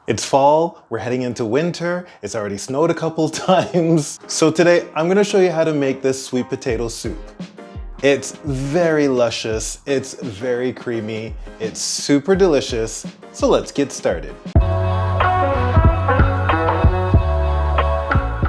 It's fall, we're heading into winter, it's already snowed a couple times. So today I'm gonna show you how to make this sweet potato soup. It's very luscious, it's very creamy, it's super delicious, so let's get started.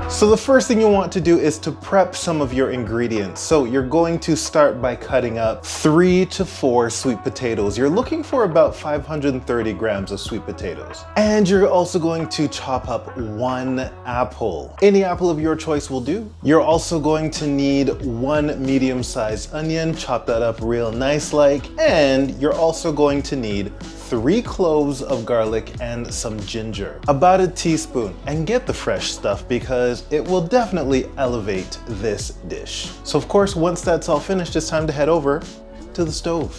So the first thing you want to do is to prep some of your ingredients. So you're going to start by cutting up 3 to 4 sweet potatoes. You're looking for about 530 grams of sweet potatoes. And you're also going to chop up 1 apple. Any apple of your choice will do. You're also going to need 1 medium-sized onion, chop that up real nice like. And you're also going to need 3 cloves of garlic and some ginger, about a teaspoon, and get the fresh stuff because it will definitely elevate this dish. So of course, once that's all finished, it's time to head over to the stove.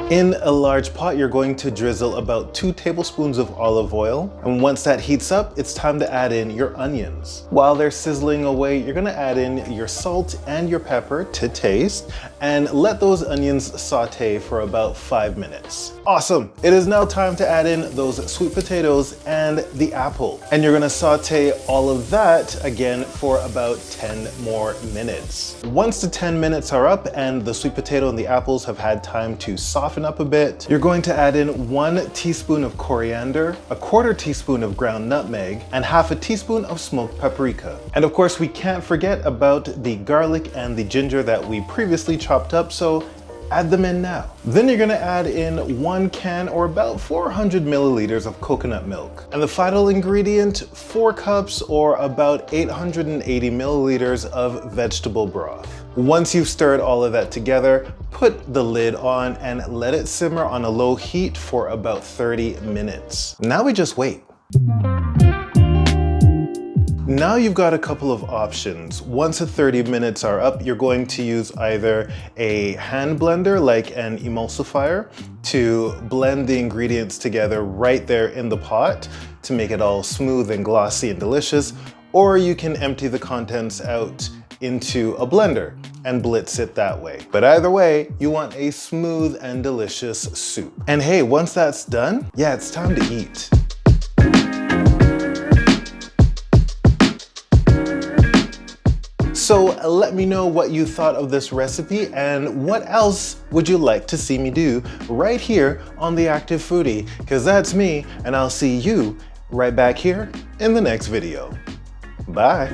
In a large pot, you're going to drizzle about 2 tablespoons of olive oil. And once that heats up, it's time to add in your onions. While they're sizzling away, you're gonna add in your salt and your pepper to taste and let those onions saute for about 5 minutes. Awesome! It is now time to add in those sweet potatoes and the apple. And you're gonna saute all of that again for about 10 more minutes. Once the 10 minutes are up and the sweet potato and the apples have had time to soften up a bit, you're going to add in 1 teaspoon of coriander, 1/4 teaspoon of ground nutmeg, and 1/2 teaspoon of smoked paprika. And of course, we can't forget about the garlic and the ginger that we previously chopped up, so add them in now. Then you're gonna add in 1 can or about 400 milliliters of coconut milk. And the final ingredient, 4 cups or about 880 milliliters of vegetable broth. Once you've stirred all of that together, put the lid on and let it simmer on a low heat for about 30 minutes. Now we just wait. Now you've got a couple of options. Once the 30 minutes are up, you're going to use either a hand blender like an emulsifier to blend the ingredients together right there in the pot to make it all smooth and glossy and delicious, or you can empty the contents out into a blender and blitz it that way. But either way, you want a smooth and delicious soup. And hey, once that's done, yeah, it's time to eat. So let me know what you thought of this recipe and what else would you like to see me do right here on The Active Foodie, because that's me, and I'll see you right back here in the next video. Bye.